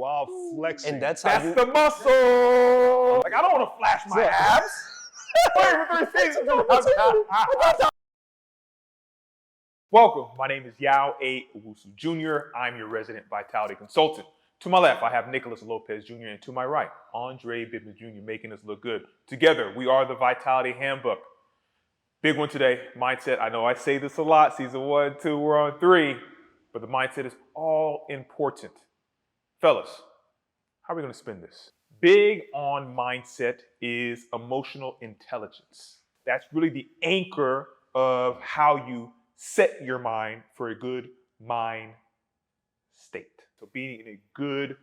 while flexing. And that's the muscle. Like, I don't want to flash my abs. Wait for 3 seconds. Welcome. My name is Yao A. Owusu Jr. I'm your resident vitality consultant. To my left, I have Nicholas Lopez Jr. And to my right, Andre Bibby Jr. making us look good. Together, we are the Vitality Handbook. Big one today, mindset. I know I say this a lot. Season 1, 2, we're on 3. But the mindset is all important. Fellas, how are we going to spin this? Big on mindset is emotional intelligence. That's really the anchor of how you set your mind for a good mind state. So being in a good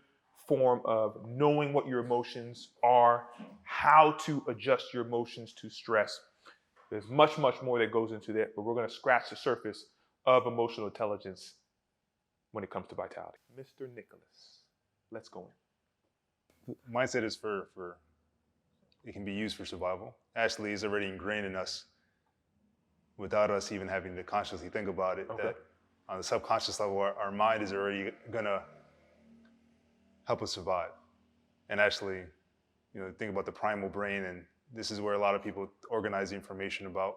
form of knowing what your emotions are, how to adjust your emotions to stress. There's much, much more that goes into that, but we're going to scratch the surface of emotional intelligence when it comes to vitality. Mr. Nicholas, let's go in. Mindset is for it can be used for survival. Actually, it's already ingrained in us without us even having to consciously think about it. Okay. That on the subconscious level, our mind is already gonna help us survive. And actually, think about the primal brain, and this is where a lot of people organize the information about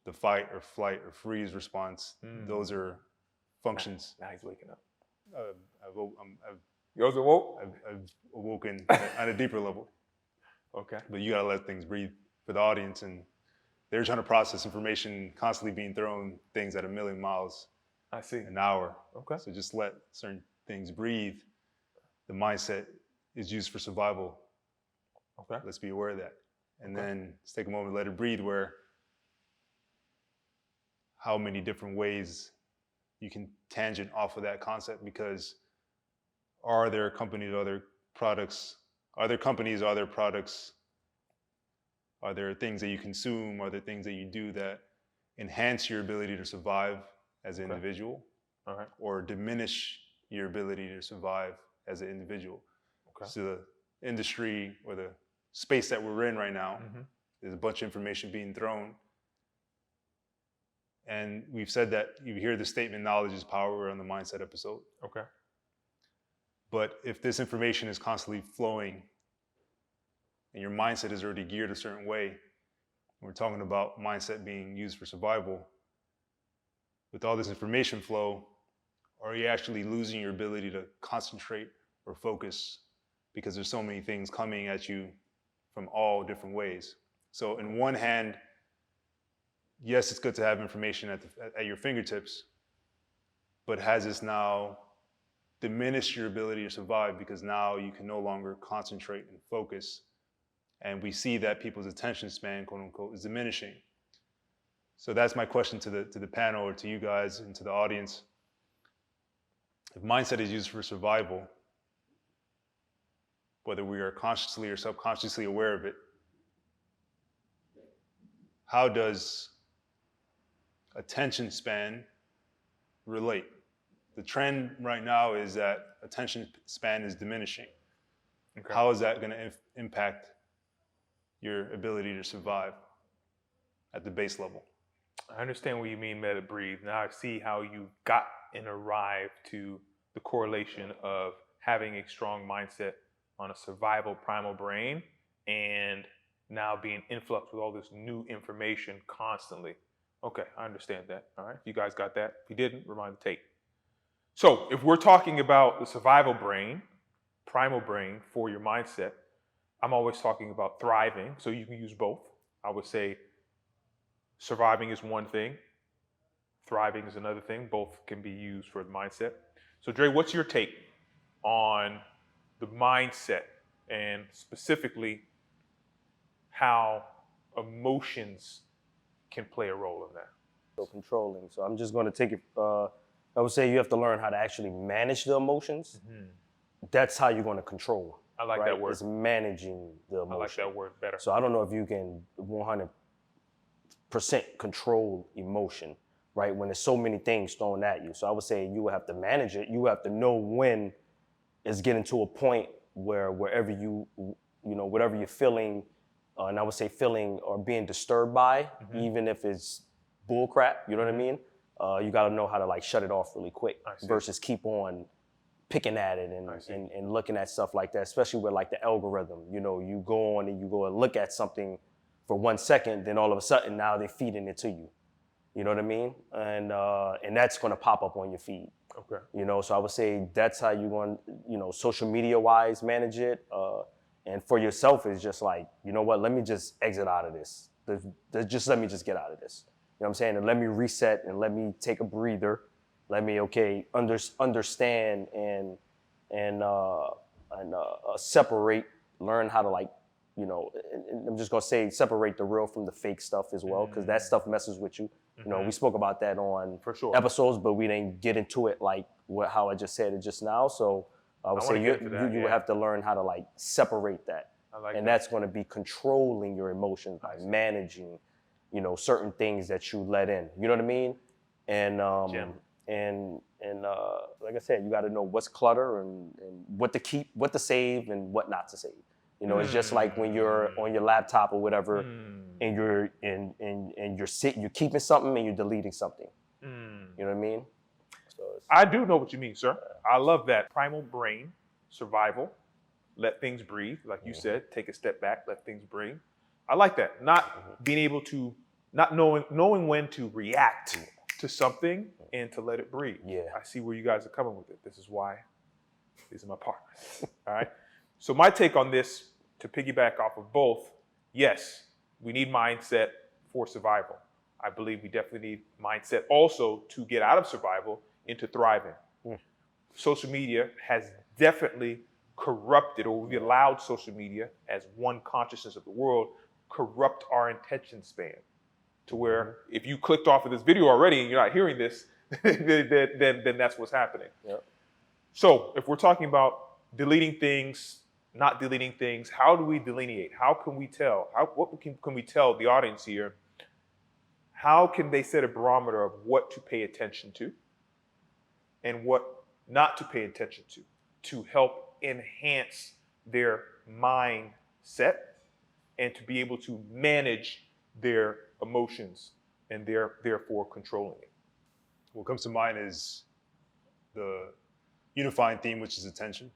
the fight or flight or freeze response. Those are functions. Now he's waking up. I've Yours awoke? I've awoken on a deeper level. Okay. But you gotta let things breathe for the audience, and they're trying to process information constantly being thrown things at 1,000,000 miles I see. an hour. Okay. So just let certain things breathe. The mindset is used for survival. Okay. Let's be aware of that. And Okay. then let's take a moment, let it breathe, where how many different ways you can tangent off of that concept, because are there companies, are there products, are there companies, are there products, are there things that you consume, are there things that you do that enhance your ability to survive as an individual, All right. or diminish your ability to survive as an individual? Okay. So the industry or the space that we're in right now, there's a bunch of information being thrown. And we've said that you hear the statement, knowledge is power. We're on the mindset episode. Okay. But if this information is constantly flowing and your mindset is already geared a certain way, we're talking about mindset being used for survival, with all this information flow, are you actually losing your ability to concentrate or focus because there's so many things coming at you from all different ways? So in one hand, yes, it's good to have information at your fingertips, but has this now diminished your ability to survive because now you can no longer concentrate and focus? And we see that people's attention span, quote unquote, is diminishing. So that's my question to the panel, or to you guys and to the audience. If mindset is used for survival, whether we are consciously or subconsciously aware of it, how does attention span relate? The trend right now is that attention span is diminishing. Okay. How is that going to impact your ability to survive at the base level? I understand what you mean, let it breathe. Now I see how you got and arrived to the correlation of having a strong mindset on a survival primal brain and now being influxed with all this new information constantly. Okay, I understand that. All right, you guys got that? If you didn't, rewind the tape. So if we're talking about the survival brain, primal brain for your mindset, I'm always talking about thriving, so you can use both. I would say surviving is one thing, thriving is another thing. Both can be used for the mindset. So Dre, what's your take on the mindset and specifically how emotions can play a role in that? So controlling. So I'm just going to take it. I would say you have to learn how to actually manage the emotions. That's how you're going to control. I like that word. It's managing the emotion. I like that word better. So I don't know if you can 100% control emotion, right? When there's so many things thrown at you. So I would say you would have to manage it. You have to know when it's getting to a point where wherever whatever you're feeling, and I would say feeling or being disturbed by, even if it's bull crap, you know what I mean? You got to know how to like shut it off really quick versus keep on picking at it I see. and looking at stuff like that, especially with like the algorithm. You know, you go on and you go and look at something for 1 second, then all of a sudden now they're feeding it to you. You know what I mean? And that's going to pop up on your feed. Okay. You know, so I would say that's how you want, you know, social media wise manage it. And for yourself, it's just like, you know what? Let me just exit out of this. Just let me just get out of this. You know what I'm saying? And let me reset and let me take a breather. Let me understand and separate. Learn how to, like, you know. And I'm just gonna say separate the real from the fake stuff as well, because that stuff messes with you. You know, we spoke about that on For sure. episodes, but we didn't get into it like how I just said it just now. So I would say wanna you get into that, would yeah. have to learn how to, like, separate that. I like And that. that's going to be controlling your emotions by managing, you know, certain things that you let in. You know what I mean? And Jim. like I said, you got to know what's clutter and what to keep, what to save, and what not to save. You know, it's just like when you're on your laptop or whatever, and you're you're keeping something and you're deleting something. You know what I mean? So I do know what you mean, sir. I love that. Primal brain, survival, let things breathe. Like you said, take a step back, let things breathe. I like that. Not being able to, not knowing when to react to something and to let it breathe. Yeah. I see where you guys are coming with it. This is why these are my partners. All right. So my take on this, to piggyback off of both, yes, we need mindset for survival. I believe we definitely need mindset also to get out of survival into thriving. Social media has definitely corrupted, or we've allowed social media, as one consciousness of the world, corrupt our attention span to where if you clicked off of this video already and you're not hearing this, then that's what's happening. Yep. So if we're talking about deleting things, not deleting things, how do we delineate? How can we tell? What can we tell the audience here? How can they set a barometer of what to pay attention to and what not to pay attention to help enhance their mindset and to be able to manage their emotions and therefore controlling it? What comes to mind is the unifying theme, which is attention.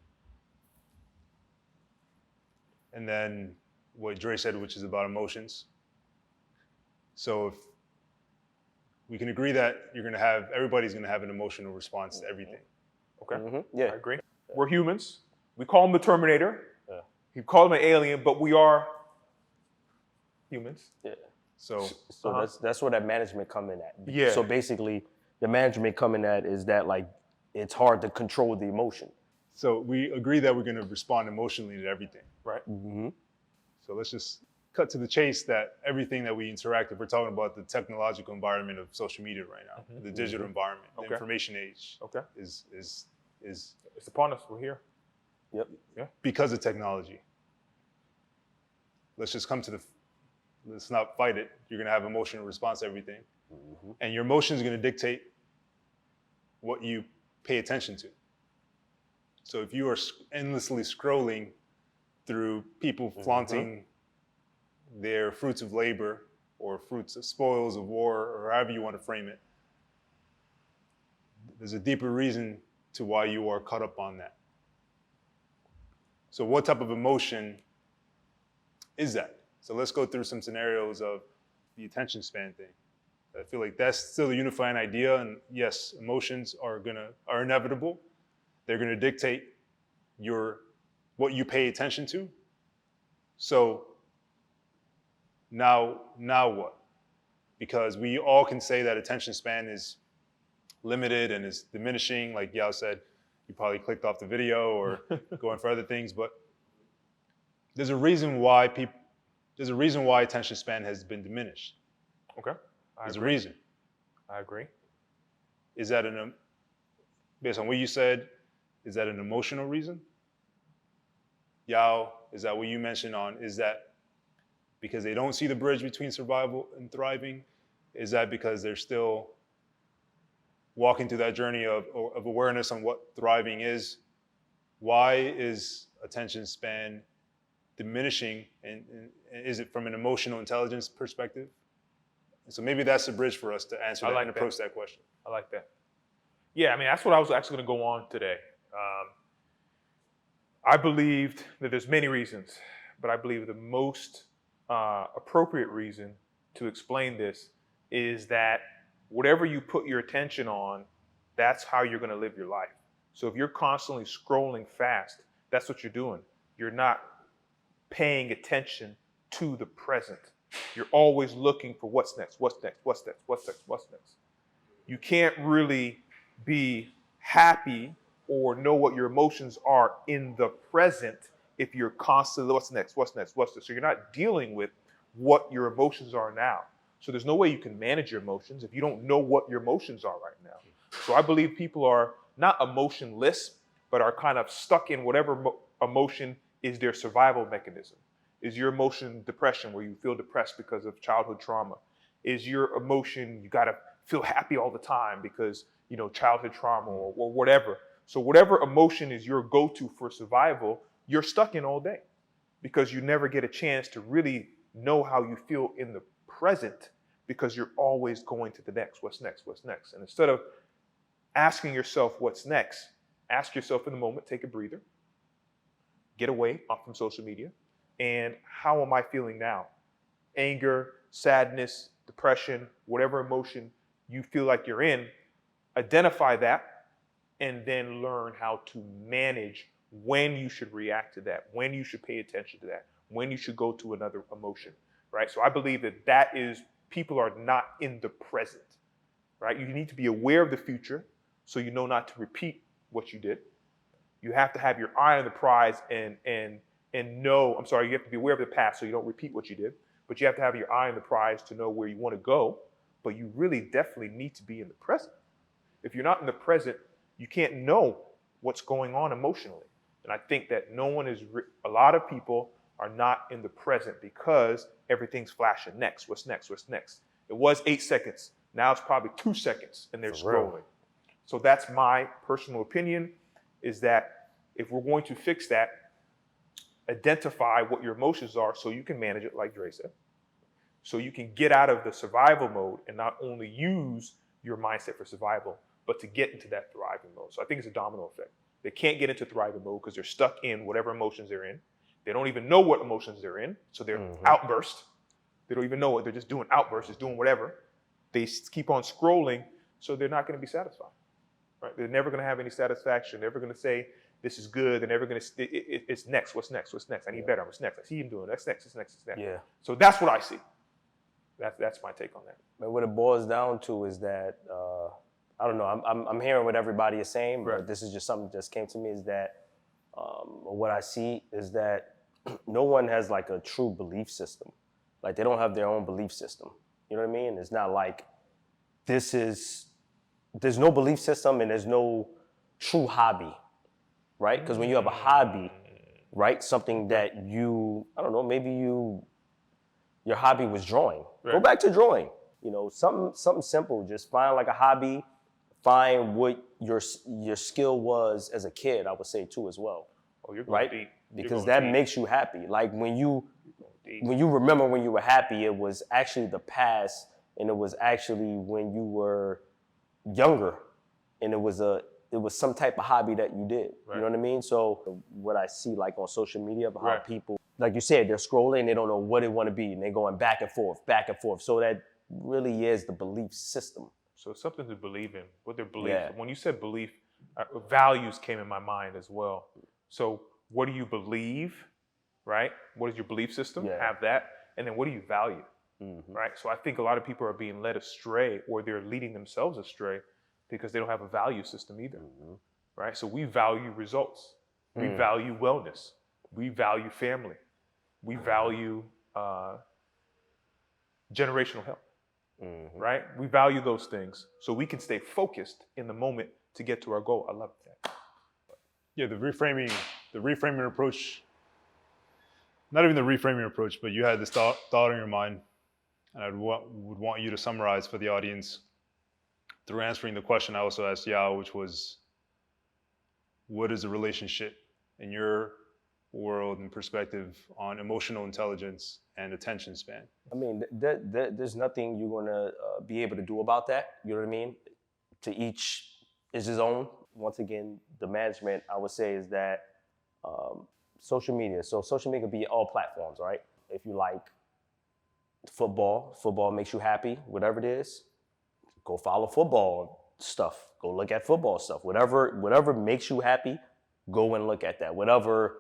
And then what Dre said, which is about emotions. So if we can agree that everybody's gonna have an emotional response to everything. Okay. Yeah. I agree. We're humans. We call him the Terminator. Yeah. He called him an alien, but we are humans. Yeah. So That's where that management come in at. Yeah. So basically, the management coming at is that, like, it's hard to control the emotion. So we agree that we're gonna respond emotionally to everything. Right. So let's just cut to the chase that everything that we interact with, we're talking about the technological environment of social media right now, the digital environment, the Okay. information age Okay. is It's upon us. We're here. Yep. because of technology. Let's just let's not fight it. You're gonna have emotional response to everything. And your emotions are gonna dictate what you pay attention to. So if you are endlessly scrolling through people flaunting their fruits of labor or fruits of spoils of war, or however you want to frame it, there's a deeper reason to why you are caught up on that. So what type of emotion is that? So let's go through some scenarios of the attention span thing. I feel like that's still a unifying idea, and yes, emotions are inevitable. They're gonna dictate what you pay attention to. So now what? Because we all can say that attention span is limited and is diminishing. Like Yao said, you probably clicked off the video or going for other things, but there's a reason why attention span has been diminished. Okay. There's a reason. I agree. Is that based on what you said, is that an emotional reason? Yao, is that what you mentioned on? Is that because they don't see the bridge between survival and thriving? Is that because they're still walking through that journey of awareness on what thriving is? Why is attention span diminishing? And is it from an emotional intelligence perspective? And so maybe that's the bridge for us to answer that and approach that question. I like that. Yeah, I mean, that's what I was actually going to go on today. I believed that there's many reasons, but I believe the most appropriate reason to explain this is that whatever you put your attention on, that's how you're going to live your life. So if you're constantly scrolling fast, that's what you're doing. You're not paying attention to the present. You're always looking for what's next, what's next, what's next, what's next, what's next. You can't really be happy or know what your emotions are in the present if you're constantly what's next, what's next, what's next. So you're not dealing with what your emotions are now. So there's no way you can manage your emotions if you don't know what your emotions are right now. So I believe people are not emotionless, but are kind of stuck in whatever emotion is their survival mechanism. Is your emotion depression, where you feel depressed because of childhood trauma? Is your emotion you gotta feel happy all the time because childhood trauma or whatever? So whatever emotion is your go-to for survival, you're stuck in all day because you never get a chance to really know how you feel in the present because you're always going to the next. What's next? What's next? And instead of asking yourself what's next, ask yourself in the moment, take a breather, get away from social media, and how am I feeling now? Anger, sadness, depression, whatever emotion you feel like you're in, identify that, and then learn how to manage when you should react to that, when you should pay attention to that, when you should go to another emotion, right? So I believe that is, people are not in the present, right? You need to be aware of the future so you know not to repeat what you did. You have to have your eye on the prize and know, you have to be aware of the past so you don't repeat what you did, but you have to have your eye on the prize to know where you want to go, but you really definitely need to be in the present. If you're not in the present, you can't know what's going on emotionally. And I think that a lot of people are not in the present because everything's flashing. Next, what's next, what's next? It was 8 seconds. Now it's probably 2 seconds and they're scrolling. So that's my personal opinion, is that if we're going to fix that, identify what your emotions are so you can manage it, like Dre said. So you can get out of the survival mode and not only use your mindset for survival, but to get into that thriving mode. So I think it's a domino effect. They can't get into thriving mode because they're stuck in whatever emotions they're in. They don't even know what emotions they're in. So they're outburst. They don't even know it. They're just doing outbursts, just doing whatever. They keep on scrolling, so they're not going to be satisfied. Right? They're never going to have any satisfaction. They're never going to say, this is good. They're never going to, it's next. What's next? What's next? I need better. What's next? I see him doing it. That's next. It's next. It's next. Yeah. So that's what I see. That's my take on that. But what it boils down to is that, I don't know, I'm hearing what everybody is saying, but this is just something that just came to me, is that what I see is that no one has like a true belief system. Like they don't have their own belief system. You know what I mean? It's not like there's no belief system and there's no true hobby, right? Because when you have a hobby, right, something that I don't know, maybe your hobby was drawing. Right. Go back to drawing. Something simple. Just find like a hobby. Find what your skill was as a kid, I would say too as well. Oh, you're going deep. Because that makes you happy. Like when you remember when you were happy, it was actually the past, and it was actually when you were younger, and it was some type of hobby that you did. Right. You know what I mean? So what I see like on social media about how people, like you said, they're scrolling, they don't know what they want to be, and they're going back and forth. So that really is the belief system. So it's something to believe in, what their belief. Yeah. When you said belief, values came in my mind as well. So what do you believe, right? What is your belief system? Yeah. Have that. And then what do you value, right? So I think a lot of people are being led astray, or they're leading themselves astray because they don't have a value system either, right? So we value results. We value wellness. We value family. We value generational health. Right? We value those things so we can stay focused in the moment to get to our goal. I love that. Yeah, the reframing approach, not even the reframing approach, but you had this thought in your mind, and I would want you to summarize for the audience through answering the question I also asked Yao, which was, what is the relationship in your world and perspective on emotional intelligence and attention span? I mean, there's nothing you're gonna be able to do about that. You know what I mean? To each is his own. once again, the management, I would say, is that social media. So social media can be all platforms, right? If you like football makes you happy, whatever it is, go follow football stuff. Go look at football stuff. Whatever makes you happy, go and look at that. Whatever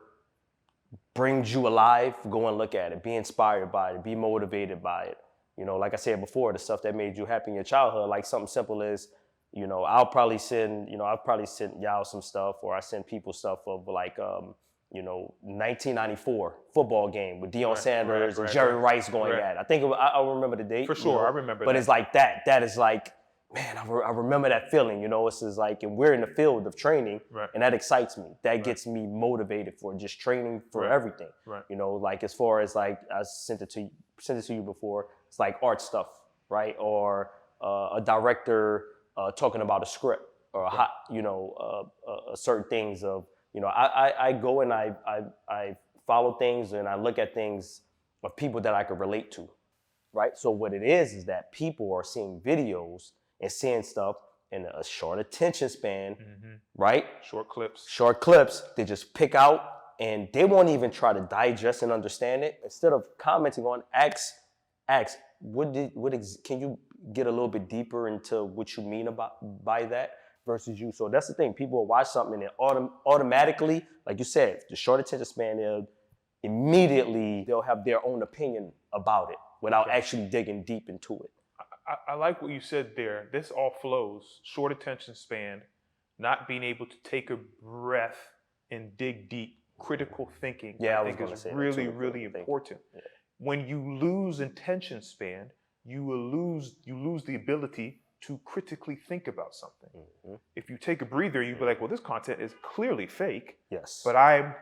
brings you alive, go and look at it. Be inspired by it. Be motivated by it. You know, like I said before, the stuff that made you happy in your childhood, like something simple as, you know, I'll probably send y'all some stuff, or I send people stuff of like, 1994 football game with Deion Sanders and Jerry Rice going at it. I think I'll remember the date. For sure, I remember but that. It's like that. That is like, man, I remember that feeling, you know. It's just like, and we're in the field of training, and that excites me. That gets me motivated for just training for everything. You know, like as far as like, I sent it to you before, it's like art stuff, right? Or a director talking about a script, or certain things of, you know, I go and I follow things, and I look at things of people that I could relate to, right? So what it is that people are seeing videos and seeing stuff in a short attention span, right? Short clips, they just pick out, and they won't even try to digest and understand it. Instead of commenting on, ask, can you get a little bit deeper into what you mean by that versus you? So that's the thing. People will watch something and automatically, like you said, the short attention span, they'll have their own opinion about it without actually digging deep into it. I like what you said there. This all flows. Short attention span, not being able to take a breath and dig deep. Critical thinking, I think, is really, really important. Yeah. When you lose attention span, you lose the ability to critically think about something. If you take a breather, you'd be like, well, this content is clearly fake. Yes. But I'm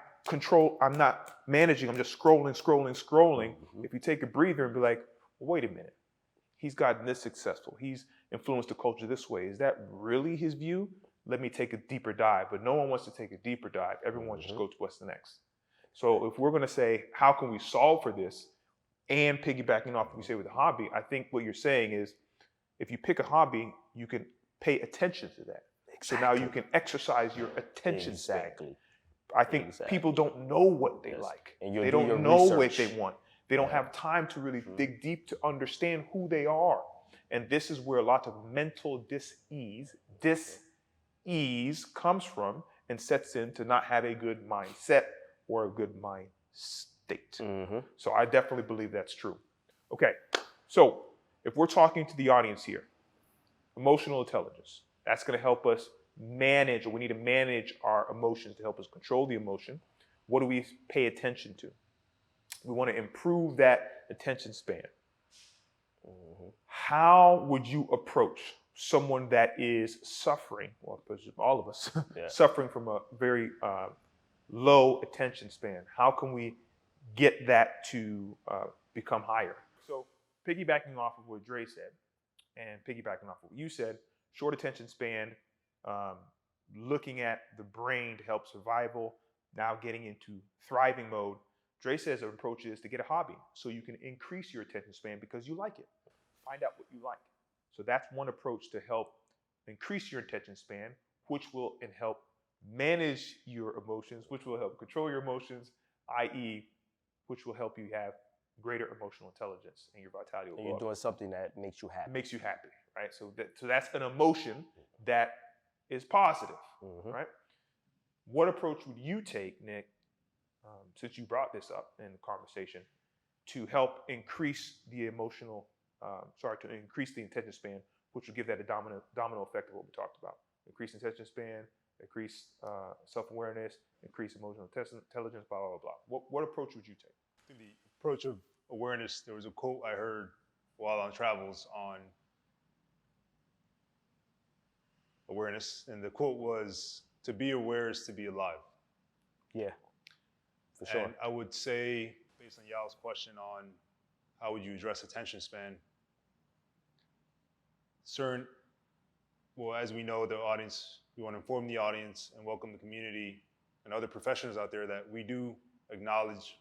not managing, I'm just scrolling. If you take a breather and be like, well, wait a minute. He's gotten this successful. He's influenced the culture this way. Is that really his view? Let me take a deeper dive. But no one wants to take a deeper dive. Everyone just goes to what's the next. So if we're going to say, how can we solve for this? And piggybacking off what we say with a hobby, I think what you're saying is, if you pick a hobby, you can pay attention to that. Exactly. So now you can exercise your attention span. I think people don't know what they like. And they don't know what they want. They don't have time to really dig deep to understand who they are. And this is where a lot of mental dis-ease comes from, and sets in to not have a good mindset or a good mind state. So I definitely believe that's true. Okay, so if we're talking to the audience here, emotional intelligence, that's going to help us manage, or we need to manage our emotions to help us control the emotion. What do we pay attention to? We want to improve that attention span. How would you approach someone that is suffering, well, all of us, suffering from a very low attention span? How can we get that to become higher? So piggybacking off of what Dre said, and piggybacking off of what you said, short attention span, looking at the brain to help survival, now getting into thriving mode. Dre says an approach is to get a hobby so you can increase your attention span because you like it. Find out what you like. So that's one approach to help increase your attention span, which will help manage your emotions, which will help control your emotions, i.e., which will help you have greater emotional intelligence and your vitality will go up. You're doing something that makes you happy. Makes you happy, right? So that's an emotion that is positive, right? What approach would you take, Nick, since you brought this up in the conversation, to help increase the increase the attention span, which will give that a domino effect of what we talked about? Increase attention span, increase self-awareness, increase emotional intelligence, blah, blah, blah. What approach would you take? The approach of awareness, there was a quote I heard while on travels on awareness, and the quote was, to be aware is to be alive. Yeah, for sure. And I would say, based on Yao's question on how would you address attention span, as we know, the audience, we want to inform the audience and welcome the community and other professionals out there that we do acknowledge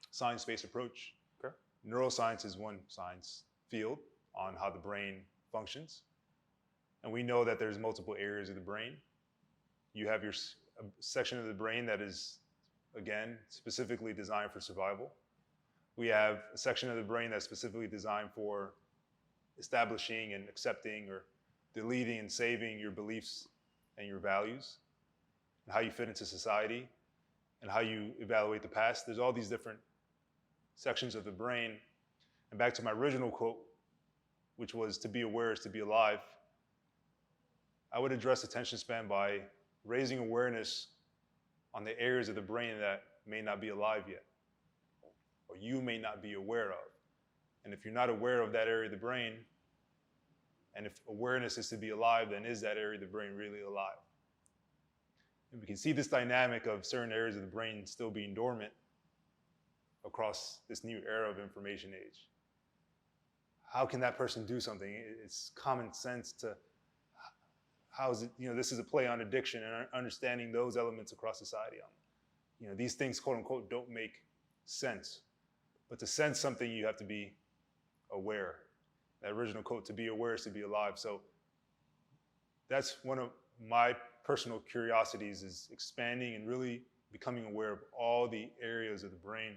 science-based approach. Okay. Neuroscience is one science field on how the brain functions. And we know that there's multiple areas of the brain. you have a section of the brain that is, again, specifically designed for survival. We have a section of the brain that's specifically designed for establishing and accepting or deleting and saving your beliefs and your values, and how you fit into society, and how you evaluate the past. There's all these different sections of the brain. And back to my original quote, which was, to be aware is to be alive, I would address attention span by raising awareness on the areas of the brain that may not be alive yet, or you may not be aware of. And if you're not aware of that area of the brain, and if awareness is to be alive, then is that area of the brain really alive? And we can see this dynamic of certain areas of the brain still being dormant across this new era of information age. How can that person do something? It's common sense to, how is it, this is a play on addiction and understanding those elements across society. These things, quote unquote, don't make sense. But to sense something, you have to be aware. That original quote, to be aware is to be alive. So that's one of my personal curiosities, is expanding and really becoming aware of all the areas of the brain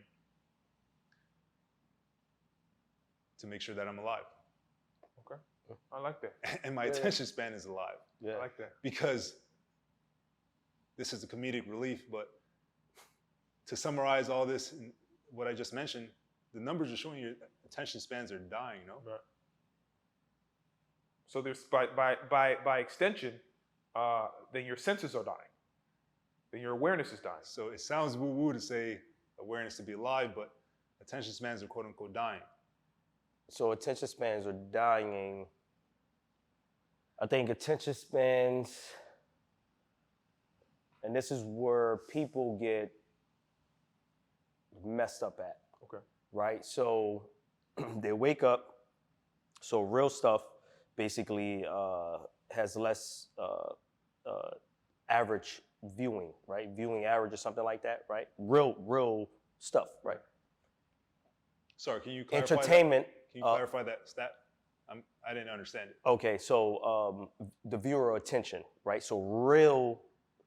to make sure that I'm alive. Okay, I like that. And my attention span is alive. Yeah. I like that. Because this is a comedic relief, but to summarize all this, and what I just mentioned, the numbers are showing your attention spans are dying, Right. So there's by extension, then your senses are dying. Then your awareness is dying. So it sounds woo-woo to say awareness to be alive, but attention spans are quote unquote dying. So attention spans are dying. I think attention spans, and this is where people get messed up at. Okay. Right? So they wake up, so real stuff basically has less average viewing, right? Viewing average or something like that, right? Real stuff, right? Sorry, can you clarify Entertainment. That? Can you clarify that stat? I didn't understand it. Okay, so the viewer attention, right? So real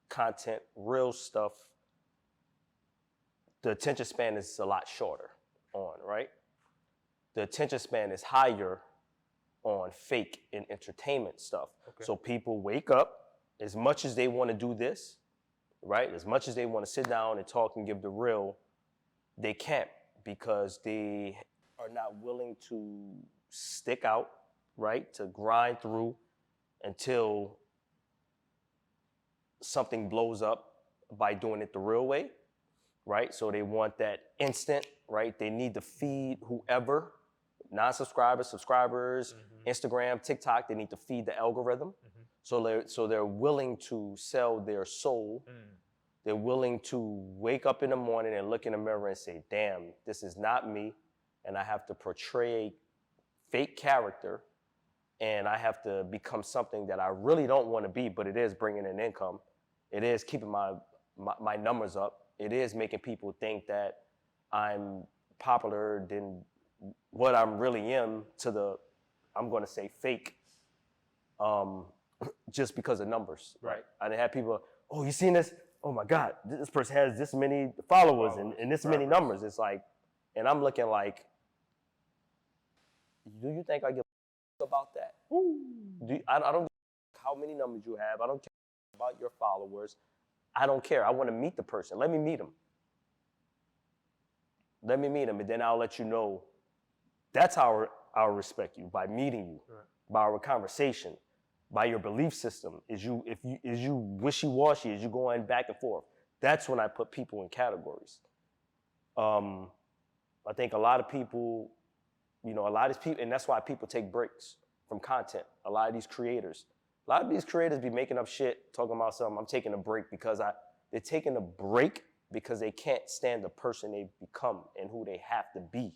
content, real stuff, the attention span is a lot shorter on, right? The attention span is higher on fake and entertainment stuff. Okay. So people wake up, as much as they want to do this, right? As much as they want to sit down and talk and give the real, they can't, because they are not willing to stick out, right? To grind through until something blows up by doing it the real way, right? So they want that instant, right? They need to feed whoever, non-subscribers, subscribers, Instagram, TikTok, they need to feed the algorithm. So they're willing to sell their soul. They're willing to wake up in the morning and look in the mirror and say, damn, this is not me. And I have to portray a fake character, and I have to become something that I really don't want to be, but it is bringing in income. It is keeping my numbers up. It is making people think that I'm popular than what I'm really am, to the, I'm going to say fake, just because of numbers, right? I didn't have people, oh, you seen this? Oh my God, this person has this many followers and this many numbers. It's like, and I'm looking like, do you think I give a about that? I don't care how many numbers you have. I don't care about your followers. I don't care. I want to meet the person. Let me meet him. Let me meet him, and then I'll let you know. That's how I'll respect you, by meeting you, by our conversation, by your belief system. Is you wishy-washy, is you going back and forth. That's when I put people in categories. I think a lot of people, a lot of these people, and that's why people take breaks from content. A lot of these creators be making up shit, talking about something. I'm taking a break because they're taking a break because they can't stand the person they've become and who they have to be.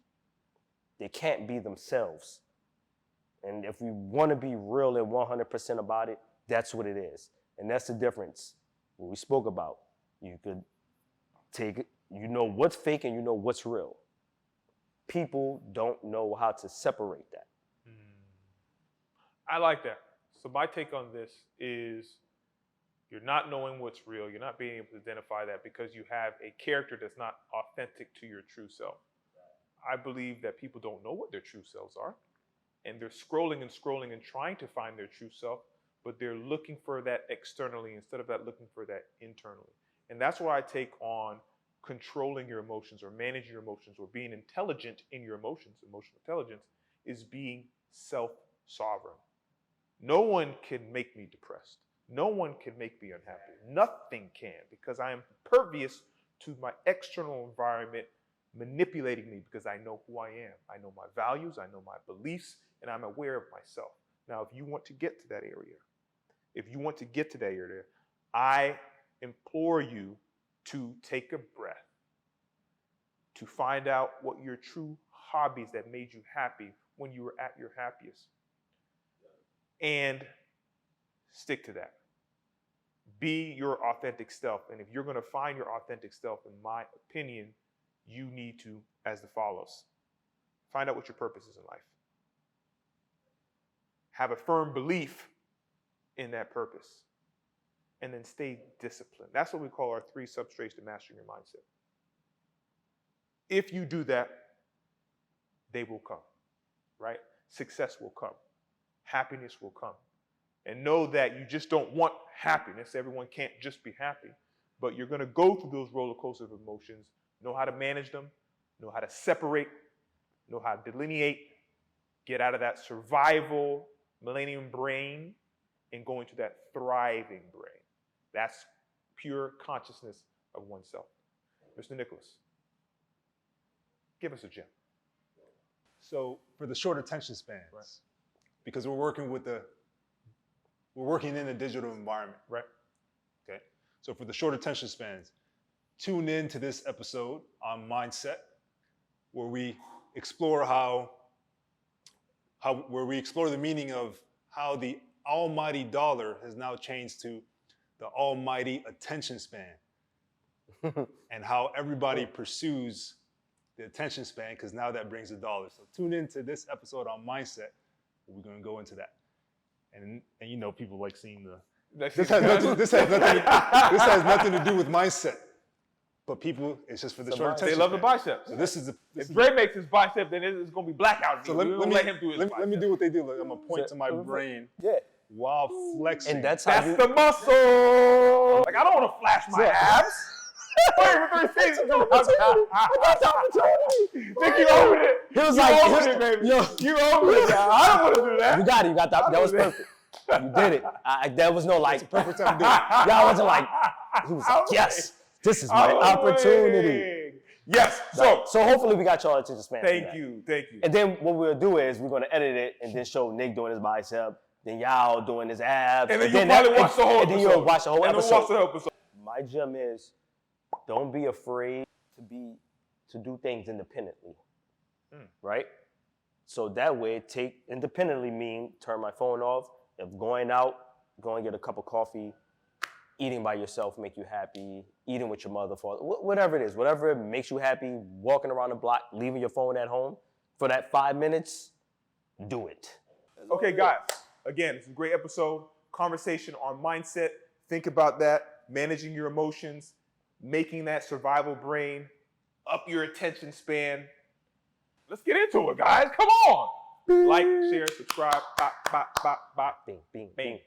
They can't be themselves. And if we want to be real and 100% about it, that's what it is. And that's the difference. What we spoke about, you could take it, what's fake and you know what's real. People don't know how to separate that. I like that. So my take on this is, You're not knowing what's real. You're not being able to identify that because you have a character that's not authentic to your true self. I believe that people don't know what their true selves are, and they're scrolling and trying to find their true self, but they're looking for that externally instead of that looking for that internally. And that's why I take on controlling your emotions or managing your emotions or being intelligent in your emotions. Emotional intelligence is being self-sovereign. No one can make me depressed. No one can make me unhappy. Nothing can, because I am pervious to my external environment manipulating me, because I know who I am. I know my values, I know my beliefs, and I'm aware of myself. Now, if you want to get to that area, I implore you to take a breath, to find out what your true hobbies that made you happy when you were at your happiest, and stick to that. Be your authentic self. And if you're going to find your authentic self, in my opinion, you need to, as follows: find out what your purpose is in life. Have a firm belief in that purpose. And then stay disciplined. That's what we call our 3 substrates to mastering your mindset. If you do that, they will come, right? Success will come. Happiness will come. And know that you just don't want happiness. Everyone can't just be happy. But you're going to go through those roller coasters of emotions, know how to manage them, know how to separate, know how to delineate, get out of that survival millennium brain and go into that thriving brain. That's pure consciousness of oneself. Mr. Nicholas, give us a gem. So for the short attention spans, Right. because we're working in a digital environment, Right. okay? So for the short attention spans, tune in to this episode on mindset, where we explore where we explore the meaning of how the almighty dollar has now changed to the almighty attention span, and how everybody pursues the attention span, because now that brings a dollar. So tune into this episode on mindset. We're going to go into that, and you know, people like seeing the. This has nothing to do with mindset, but people, it's just for the short attention. They love the span. biceps. So this is the. If Dre makes his bicep, then it's going to be blackout. So let him do his let me do what they do. Like, I'm gonna point to my brain Yeah. while flexing. And that's how That's the muscle. Like, I don't want to flash my abs. Wait for 3 seasons. I got the opportunity. Think you own it. He was You like, own it, baby. yo. You own it. I don't want to do that. You got it. You got that. That was perfect. You did it. There was no like. perfect time to do it. Y'all wasn't like. He was like, yes, this is my opportunity. Yes. So hopefully we got y'all attention span. Thank you. And then what we'll do is we're gonna edit it and then show Nick doing his bicep, then y'all doing his abs, And then you'll probably watch the whole episode. And then you'll watch the whole episode. episode. My gem is, don't be afraid to do things independently, right? So that way, take independently mean turn my phone off. If going out, go and get a cup of coffee. Eating by yourself make you happy. Eating with your mother, father, whatever it is, whatever makes you happy. Walking around the block, leaving your phone at home for that 5 minutes, do it. Okay, guys. Again, it's a great episode. Conversation on mindset. Think about that. Managing your emotions. Making that survival brain. Up your attention span. Let's get into it, guys. Come on. Like, share, subscribe. Bop, bop, bop, bop. Bing, bing, Bing. bing.